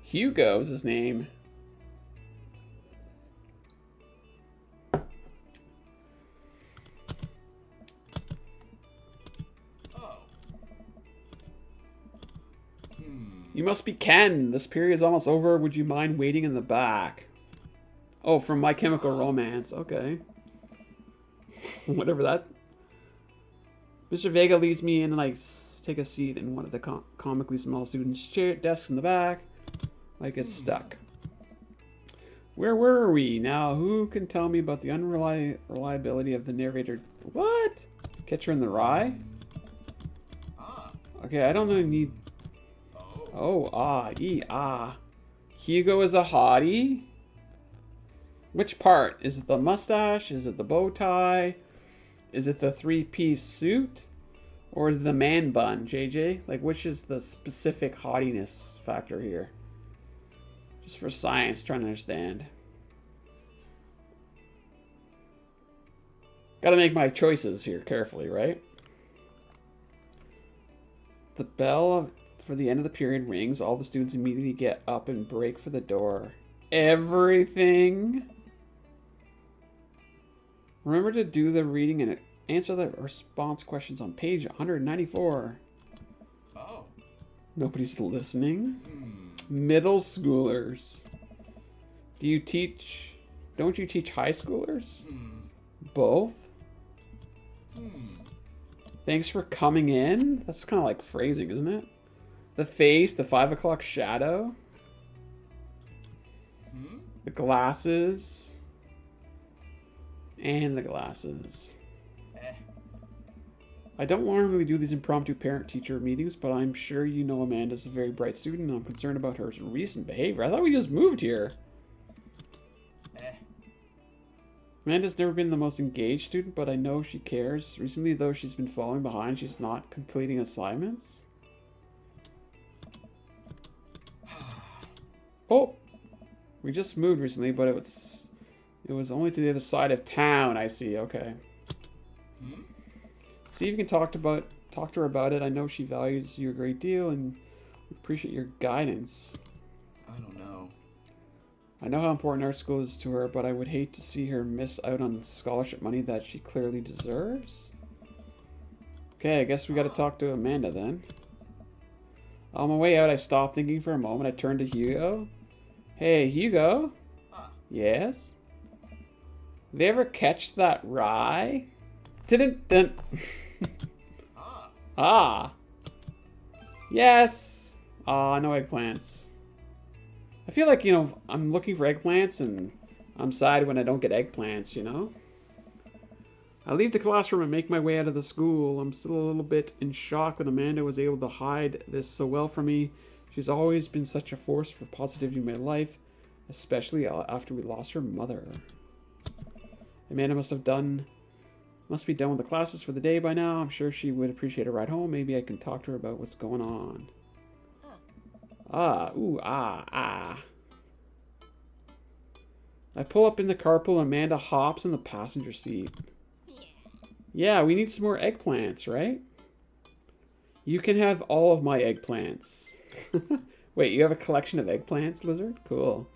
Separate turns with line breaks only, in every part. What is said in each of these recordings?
Hugo is his name. You must be Ken. This period is almost over. Would you mind waiting in the back? Oh, from My Chemical Romance. Okay. Whatever that. Mr. Vega leads me in and I take a seat in one of the comically small students' desks in the back. I get stuck. Where were we? Now, who can tell me about the unreliability of the narrator? What? Catcher in the Rye? Okay, I don't really need... Oh, Hugo is a hottie? Which part? Is it the mustache? Is it the bow tie? Is it the three-piece suit? Or is it the man bun, JJ? Like, which is the specific hottiness factor here? Just for science, trying to understand. Gotta make my choices here carefully, right? The bell for the end of the period rings. All the students immediately get up and break for the door. Everything. Remember to do the reading and answer the response questions on page 194. Oh. Nobody's listening. Middle schoolers. Do you teach... Don't you teach high schoolers? Both? Thanks for coming in? That's kind of like phrasing, isn't it? The face, the 5 o'clock shadow. The glasses. And the glasses. I don't normally do these impromptu parent-teacher meetings, but I'm sure you know Amanda's a very bright student, and I'm concerned about her recent behavior. I thought we just moved here. Amanda's never been the most engaged student, but I know she cares. Recently, though, she's been falling behind. She's not completing assignments. Oh! We just moved recently, but it was only to the other side of town, I see. Okay. See if you can talk to her about it. I know she values you a great deal and would appreciate your guidance.
I don't know.
I know how important art school is to her, but I would hate to see her miss out on scholarship money that she clearly deserves. Okay, I guess we gotta talk to Amanda then. On my way out, I stopped thinking for a moment. I turned to Hugo. Hey, Hugo? Yes? They ever catch that rye? Didn't. Ah. Yes. Ah, no eggplants. I feel like, you know, I'm looking for eggplants and I'm sad when I don't get eggplants, you know? I leave the classroom and make my way out of the school. I'm still a little bit in shock that Amanda was able to hide this so well from me. She's always been such a force for positivity in my life, especially after we lost her mother. Amanda must be done with the classes for the day by now. I'm sure she would appreciate a ride home. Maybe I can talk to her about what's going on. I pull up in the carpool. Amanda hops in the passenger seat. Yeah, we need some more eggplants, right? You can have all of my eggplants. Wait, you have a collection of eggplants, Lizard? Cool.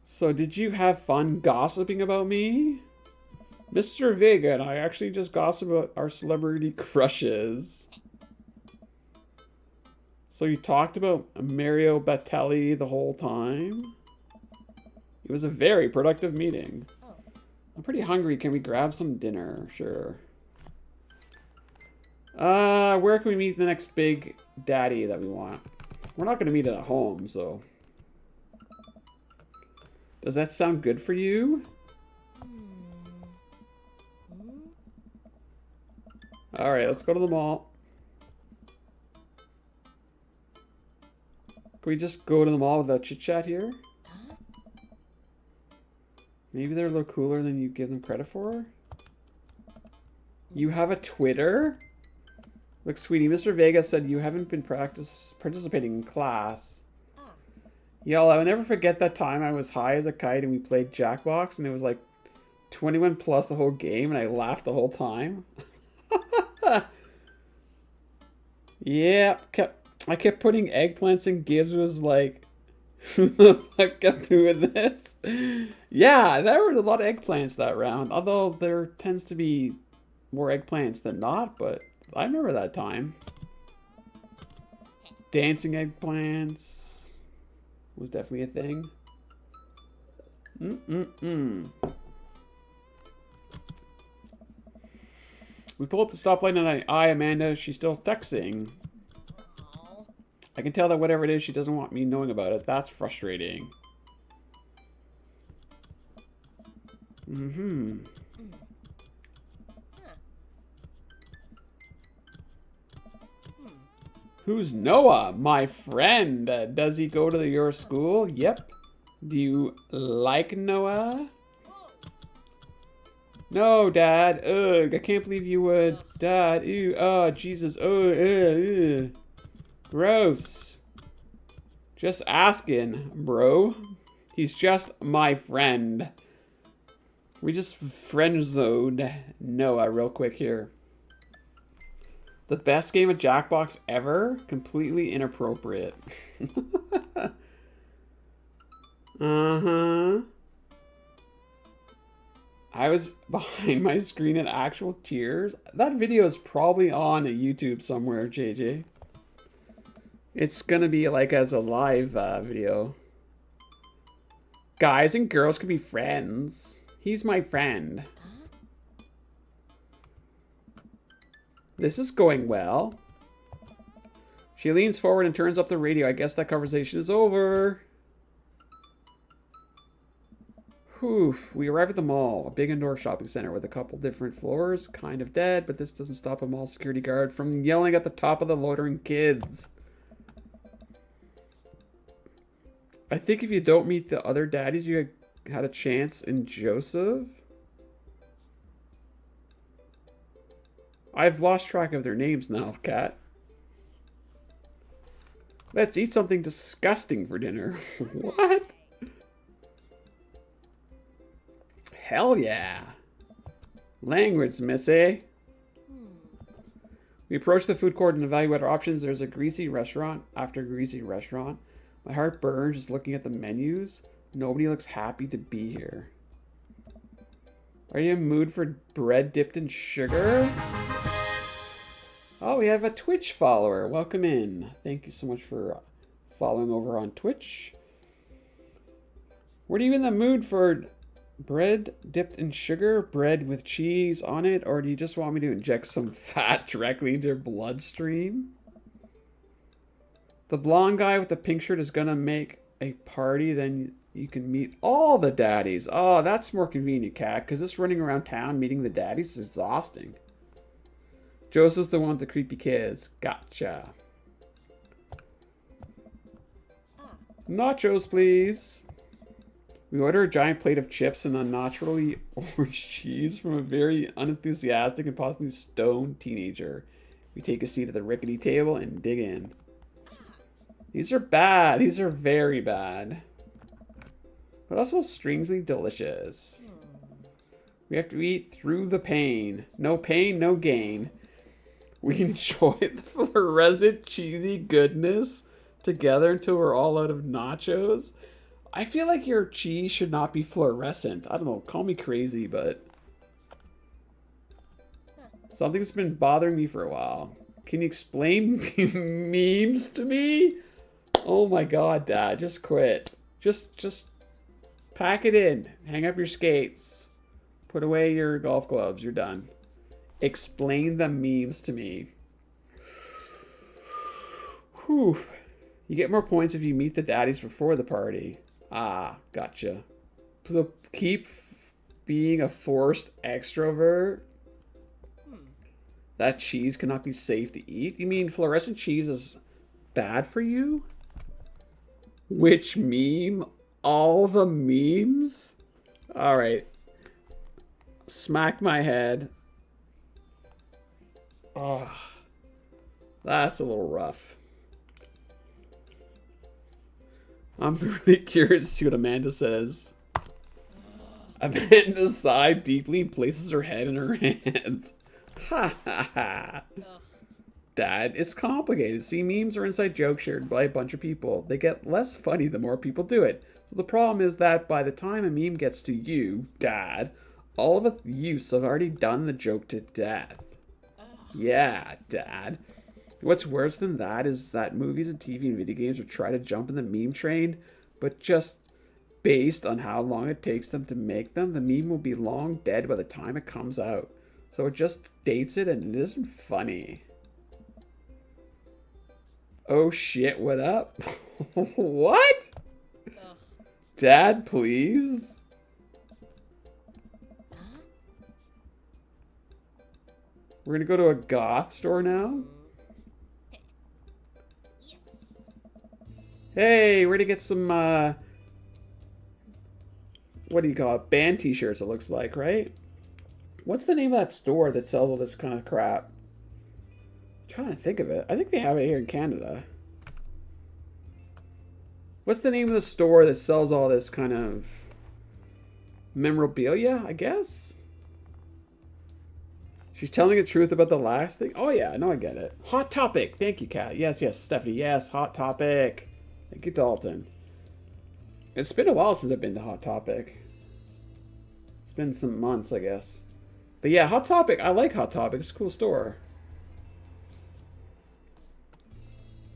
So did you have fun gossiping about me? Mr. Vega and I actually just gossip about our celebrity crushes. So you talked about Mario Battelli the whole time? It was a very productive meeting. I'm pretty hungry. Can we grab some dinner? Sure. Where can we meet the next big daddy that we want? We're not going to meet at home, so... Does that sound good for you? Alright, let's go to the mall. Can we just go to the mall without chit-chat here? Maybe they're a little cooler than you give them credit for? You have a Twitter? Look, sweetie, Mr. Vega said you haven't been participating in class. Yo, I'll never forget that time I was high as a kite and we played Jackbox and it was like 21 plus the whole game and I laughed the whole time. Yeah, I kept putting eggplants and Gibbs was like, who the fuck got doing this? Yeah, there were a lot of eggplants that round. Although there tends to be more eggplants than not, but I remember that time. Dancing eggplants was definitely a thing. We pull up the stoplight and Amanda, she's still texting. I can tell that whatever it is, she doesn't want me knowing about it. That's frustrating. Who's Noah? My friend. Does he go to your school? Yep. Do you like Noah? No, Dad. Ugh, I can't believe you would. Dad, ew, oh, Jesus. Oh, gross. Just asking, bro. He's just my friend. We just friend-zoned Noah real quick here. The best game of Jackbox ever? Completely inappropriate. Uh-huh. I was behind my screen in actual tears. That video is probably on YouTube somewhere, JJ. It's gonna be like as a live video. Guys and girls can be friends. He's my friend. This is going well. She leans forward and turns up the radio. I guess that conversation is over. Whew. We arrive at the mall, a big indoor shopping center with a couple different floors. Kind of dead, but this doesn't stop a mall security guard from yelling at the top of the loitering kids. I think if you don't meet the other daddies, you had a chance in Joseph. I've lost track of their names now, Kat. Let's eat something disgusting for dinner. What? Hell yeah. Language, missy. We approach the food court and evaluate our options. There's a greasy restaurant after greasy restaurant. My heart burns just looking at the menus. Nobody looks happy to be here. Are you in the mood for bread dipped in sugar? Oh, we have a Twitch follower. Welcome in. Thank you so much for following over on Twitch. What are you in the mood for? Bread dipped in sugar? Bread with cheese on it? Or do you just want me to inject some fat directly into your bloodstream? The blonde guy with the pink shirt is gonna make a party, then you can meet all the daddies. Oh, that's more convenient, Kat, because this running around town meeting the daddies is exhausting. Joseph's the one with the creepy kids. Gotcha. Nachos, please. We order a giant plate of chips and unnaturally orange cheese from a very unenthusiastic and possibly stoned teenager. We take a seat at the rickety table and dig in. These are bad. These are very bad. But also strangely delicious. We have to eat through the pain. No pain, no gain. We enjoy the fluorescent cheesy goodness together until we're all out of nachos. I feel like your cheese should not be fluorescent. I don't know, call me crazy, but something's been bothering me for a while. Can you explain memes to me? Oh my god, Dad, just quit. Just pack it in. Hang up your skates. Put away your golf gloves. You're done. Explain the memes to me. Whew. You get more points if you meet the daddies before the party. Ah, gotcha. So keep being a forced extrovert. That cheese cannot be safe to eat? You mean fluorescent cheese is bad for you? Which meme? All the memes? Alright. Smack my head. Oh, that's a little rough. I'm really curious to see what Amanda says. Amanda sighed deeply and places her head in her hands. Ha ha ha. Dad, it's complicated. See, memes are inside jokes shared by a bunch of people. They get less funny the more people do it. So the problem is that by the time a meme gets to you, Dad, all of its use have already done the joke to death. Yeah, Dad. What's worse than that is that movies and TV and video games will try to jump in the meme train, but just based on how long it takes them to make them, the meme will be long dead by the time it comes out. So it just dates it and it isn't funny. Oh shit, what up? What?
Ugh.
Dad, please? We're gonna go to a goth store now? Hey, we're gonna get some, what do you call it? Band t-shirts, it looks like, right? What's the name of that store that sells all this kind of crap? I'm trying to think of it. I think they have it here in Canada. What's the name of the store that sells all this kind of memorabilia, I guess? She's telling the truth about the last thing? Oh yeah, no, I get it. Hot Topic. Thank you, Kat. Yes, yes, Stephanie. Yes, Hot Topic. Thank you, Dalton. It's been a while since I've been to Hot Topic. It's been some months, I guess. But yeah, Hot Topic. I like Hot Topic. It's a cool store.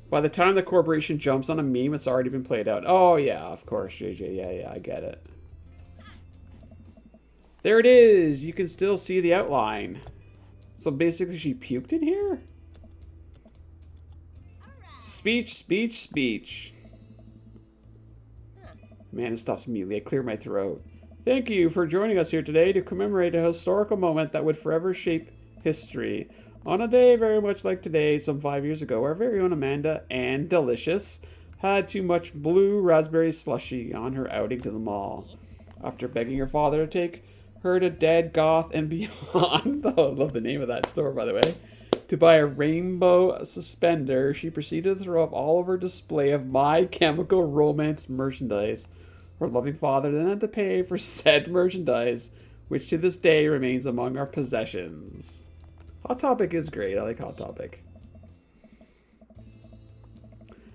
By the time the corporation jumps on a meme, it's already been played out. Oh, yeah, of course, JJ. Yeah, yeah, I get it. There it is. You can still see the outline. So basically, she puked in here? Speech, speech, speech. Man, it stops immediately. I clear my throat. Thank you for joining us here today to commemorate a historical moment that would forever shape history. On a day very much like today, some 5 years ago, our very own Amanda, and delicious, had too much blue raspberry slushy on her outing to the mall. After begging her father to take her to Dead, Goth, and Beyond, oh, I love the name of that store, by the way, to buy a rainbow suspender, she proceeded to throw up all over display of My Chemical Romance merchandise. Her loving father then had to pay for said merchandise, which to this day remains among our possessions. Hot Topic is great. I like Hot Topic.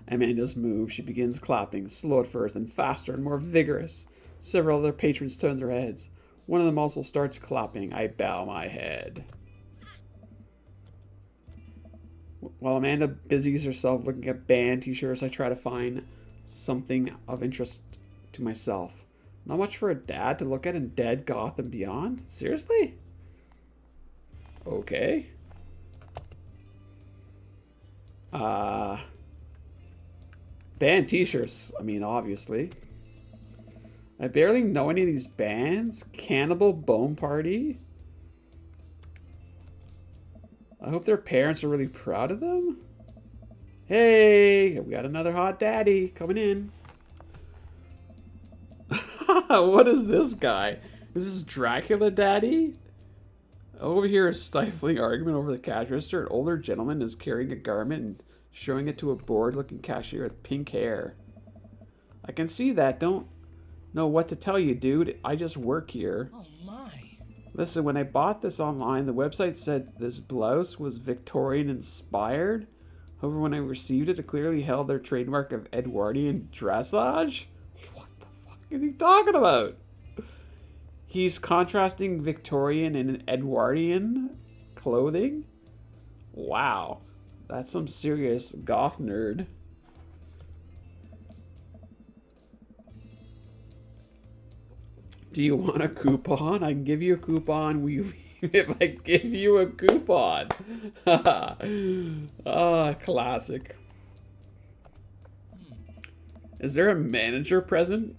Amanda's move. She begins clapping, slow at first, then faster and more vigorous. Several other patrons turn their heads. One of them also starts clapping. I bow my head. While Amanda busies herself looking at band t-shirts, I try to find something of interest to myself. Not much for a dad to look at in Dead, Goth, and Beyond? Seriously? Okay. Band t-shirts, I mean, obviously. I barely know any of these bands. Cannibal Bone Party. I hope their parents are really proud of them. Hey, we got another hot daddy coming in. What is this guy? Is this Dracula Daddy? Over here is stifling argument over the cash register. An older gentleman is carrying a garment and showing it to a bored-looking cashier with pink hair. I can see that. Don't know what to tell you, dude. I just work here.
Oh my.
Listen, when I bought this online, the website said this blouse was Victorian inspired. However, when I received it, it clearly held their trademark of Edwardian dressage. What the fuck is he talking about? He's contrasting Victorian and Edwardian clothing? Wow. That's some serious goth nerd. Do you want a coupon? I can give you a coupon. We leave if I give you a coupon. Ah, classic. Is there a manager present?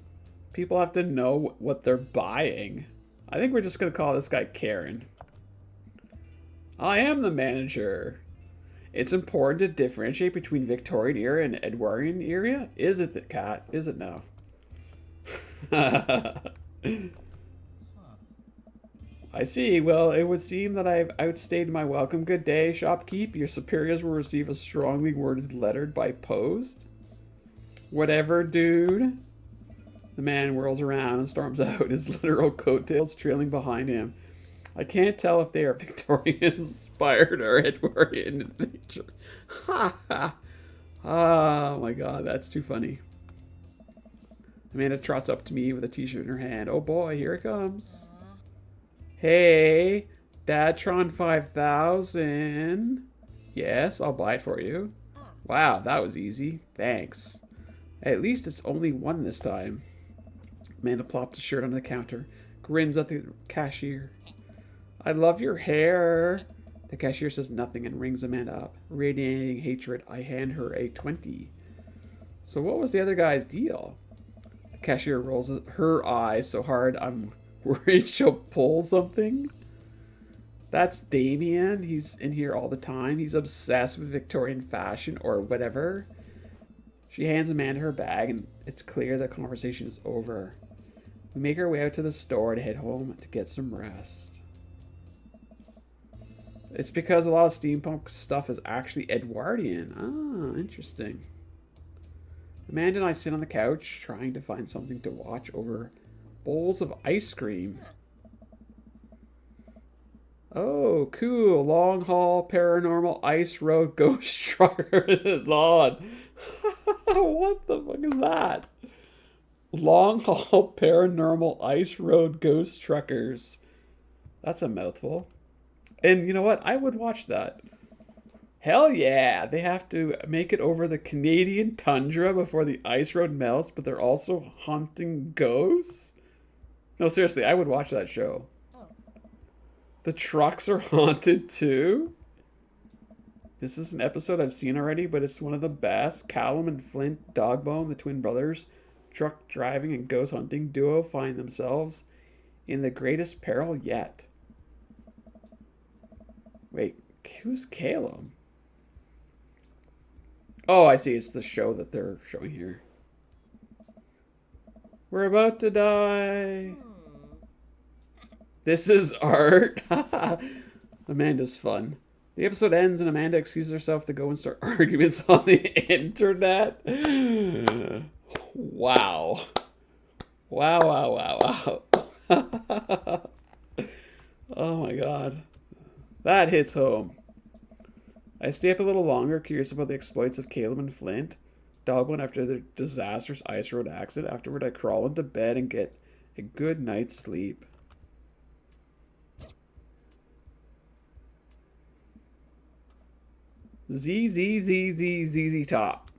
People have to know what they're buying. I think we're just going to call this guy Karen. I am the manager. It's important to differentiate between Victorian era and Edwardian era. Is it the cat? Is it now? I see. Well, it would seem that I've outstayed my welcome. Good day, shopkeep. Your superiors will receive a strongly worded letter by post. Whatever, dude. The man whirls around and storms out, his literal coattails trailing behind him. I can't tell if they are Victorian inspired or Edwardian in Ha ha. Oh my god, that's too funny. Amanda trots up to me with a t-shirt in her hand. Oh boy, here it comes. Hey, Dadtron 5000. Yes, I'll buy it for you. Wow, that was easy. Thanks. At least it's only one this time. Amanda plops the shirt on the counter, grins at the cashier. I love your hair. The cashier says nothing and rings Amanda up. Radiating hatred, I hand her a 20. So what was the other guy's deal? The cashier rolls her eyes so hard I'm worried she'll pull something. That's Damien. He's in here all the time. He's obsessed with Victorian fashion or whatever. She hands Amanda her bag and it's clear the conversation is over. We make our way out to the store to head home to get some rest. It's because a lot of steampunk stuff is actually Edwardian. Ah, interesting. Amanda and I sit on the couch trying to find something to watch over bowls of ice cream. Oh, cool. Long haul paranormal ice road ghost trucker is on. What the fuck is that? Long haul paranormal ice road ghost truckers. That's a mouthful. And you know what? I would watch that. Hell yeah. They have to make it over the Canadian tundra before the ice road melts, but they're also hunting ghosts? No, seriously, I would watch that show. The trucks are haunted too? This is an episode I've seen already, but it's one of the best. Callum and Flint Dogbone, the twin brothers, truck driving and ghost hunting duo, find themselves in the greatest peril yet. Wait, who's Caleb? Oh, I see. It's the show that they're showing here. We're about to die. This is art. Amanda's fun. The episode ends and Amanda excuses herself to go and start arguments on the internet. Wow. Wow, wow, wow, wow. Oh my god. That hits home. I stay up a little longer, curious about the exploits of Caleb and Flint. Dogwood after their disastrous ice road accident. Afterward, I crawl into bed and get a good night's sleep. ZZ top.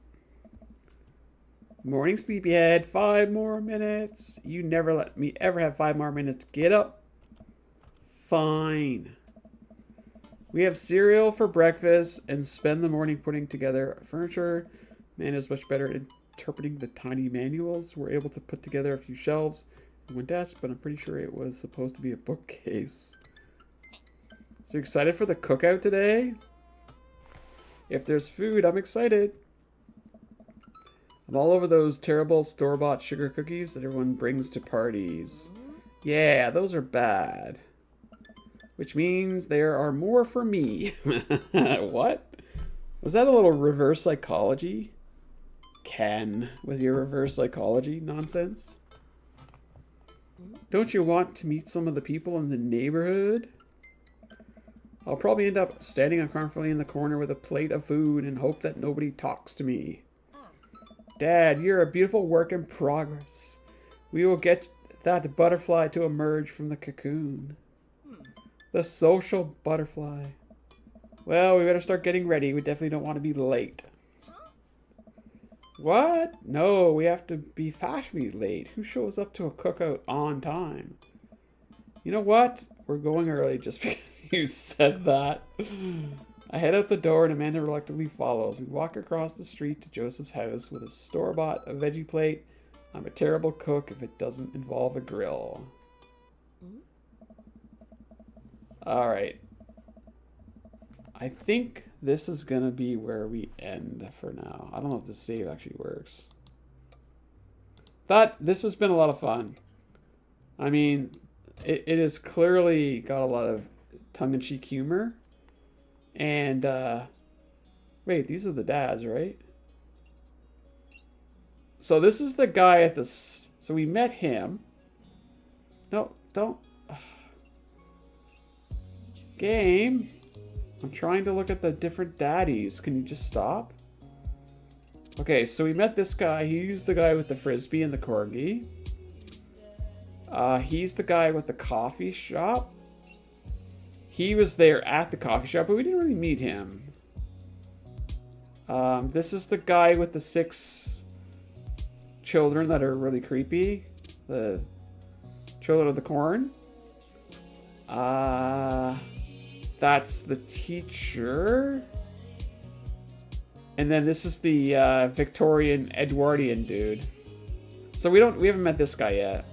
Morning sleepyhead, 5 more minutes. You never let me ever have 5 more minutes. Get up. Fine. We have cereal for breakfast and spend the morning putting together furniture. Man is much better at interpreting the tiny manuals. We're able to put together a few shelves and one desk, but I'm pretty sure it was supposed to be a bookcase. So you excited for the cookout today? If there's food, I'm excited. I'm all over those terrible store-bought sugar cookies that everyone brings to parties. Yeah, those are bad. Which means there are more for me. What? Was that a little reverse psychology? Ken, with your reverse psychology nonsense? Don't you want to meet some of the people in the neighborhood? I'll probably end up standing uncomfortably in the corner with a plate of food and hope that nobody talks to me. Dad, you're a beautiful work in progress. We will get that butterfly to emerge from the cocoon. The social butterfly. Well, we better start getting ready. We definitely don't want to be late. What? No, we have to be fashionably late. Who shows up to a cookout on time? You know what? We're going early just because you said that. I head out the door and Amanda reluctantly follows. We walk across the street to Joseph's house with a store-bought veggie plate. I'm a terrible cook if it doesn't involve a grill. Alright. I think this is going to be where we end for now. I don't know if this save actually works. This has been a lot of fun. I mean, it has clearly got a lot of tongue-in-cheek humor. And, wait, these are the dads, right? So this is the guy at the... So we met him. No, don't... Game. I'm trying to look at the different daddies. Can you just stop? Okay, so we met this guy. He's the guy with the frisbee and the corgi. He's the guy with the coffee shop. He was there at the coffee shop, but we didn't really meet him. This is the guy with the 6 children that are really creepy. The children of the corn. That's the teacher. And then this is the Victorian Edwardian dude. So we haven't met this guy yet.